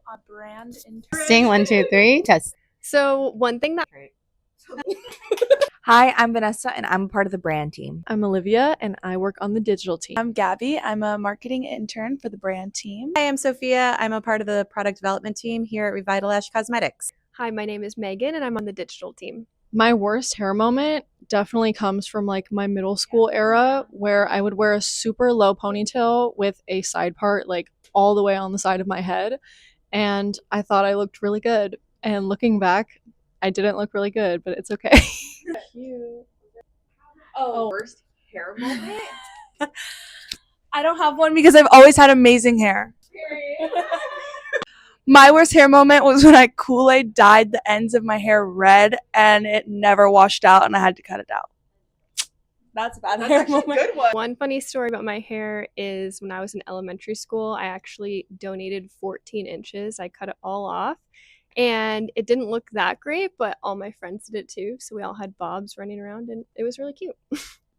a brand intern. Testing, 1, 2, 3, test. So one thing that Hi, I'm Vanessa, and I'm a part of the brand team. I'm Olivia, and I work on the digital team. I'm Gabby. I'm a marketing intern for the brand team. Hi, I'm Sophia. I'm a part of the product development team here at RevitaLash Cosmetics. Hi, my name is Megan, and I'm on the digital team. My worst hair moment definitely comes from like my middle school era, where I would wear a super low ponytail with a side part like all the way on the side of my head, and I thought I looked really good. And looking back, I didn't look really good, but it's okay. Cute. Oh, worst hair moment? I don't have one because I've always had amazing hair. My worst hair moment was when I Kool-Aid dyed the ends of my hair red and it never washed out and I had to cut it out. That's a bad hair moment. Good one. One funny story about my hair is when I was in elementary school, I actually donated 14 inches. I cut it all off, and it didn't look that great, but all my friends did it too. So we all had bobs running around, and it was really cute.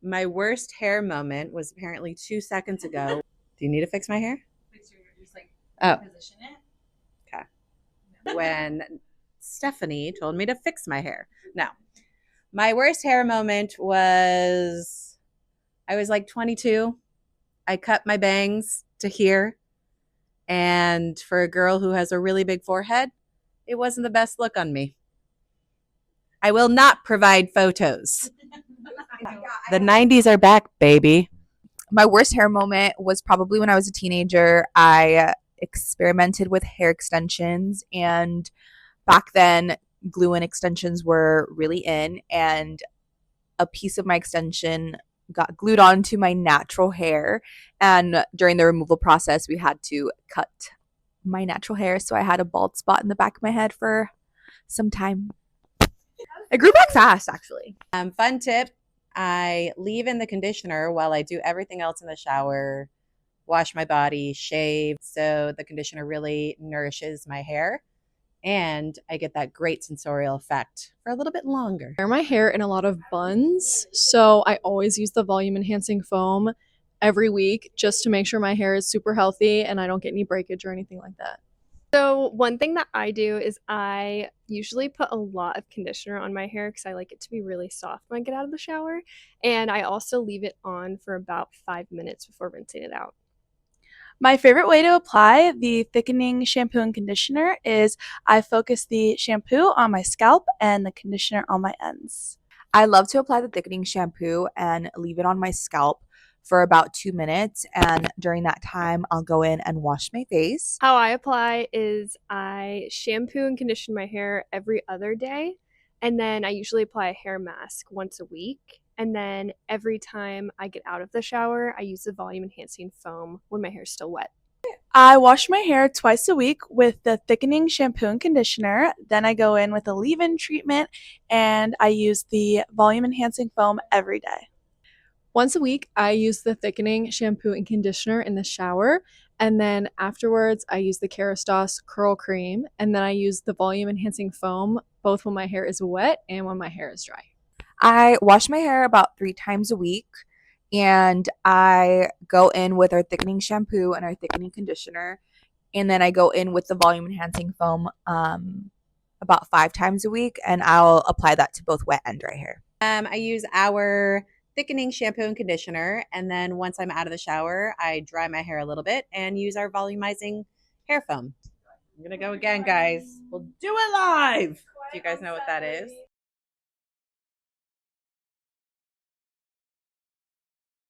My worst hair moment was apparently 2 seconds ago. Do you need to fix my hair? Oh. Position it. When Stephanie told me to fix my hair. No. My worst hair moment was I was like 22. I cut my bangs to here. And for a girl who has a really big forehead, it wasn't the best look on me. I will not provide photos. The 90s are back, baby. My worst hair moment was probably when I was a teenager. I experimented with hair extensions, and back then glue-in extensions were really in, and a piece of my extension got glued onto my natural hair, and during the removal process we had to cut my natural hair, so I had a bald spot in the back of my head for some time. It grew back fast, actually. Fun tip, I leave in the conditioner while I do everything else in the shower, wash my body, shave, so the conditioner really nourishes my hair and I get that great sensorial effect for a little bit longer. I wear my hair in a lot of buns, so I always use the volume enhancing foam every week just to make sure my hair is super healthy and I don't get any breakage or anything like that. So one thing that I do is I usually put a lot of conditioner on my hair because I like it to be really soft when I get out of the shower, and I also leave it on for about 5 minutes before rinsing it out. My favorite way to apply the thickening shampoo and conditioner is I focus the shampoo on my scalp and the conditioner on my ends. I love to apply the thickening shampoo and leave it on my scalp for about 2 minutes, and during that time I'll go in and wash my face. How I apply is I shampoo and condition my hair every other day, and then I usually apply a hair mask once a week. And then every time I get out of the shower, I use the volume enhancing foam when my hair is still wet. I wash my hair twice a week with the thickening shampoo and conditioner. Then I go in with a leave-in treatment and I use the volume enhancing foam every day. Once a week, I use the thickening shampoo and conditioner in the shower, and then afterwards I use the Kerastase curl cream, and then I use the volume enhancing foam both when my hair is wet and when my hair is dry. I wash my hair about 3 times a week, and I go in with our thickening shampoo and our thickening conditioner, and then I go in with the volume enhancing foam about 5 times a week, and I'll apply that to both wet and dry hair. I use our thickening shampoo and conditioner, and then once I'm out of the shower, I dry my hair a little bit and use our volumizing hair foam. I'm gonna go again, guys. We'll do it live. Do you guys know what that is?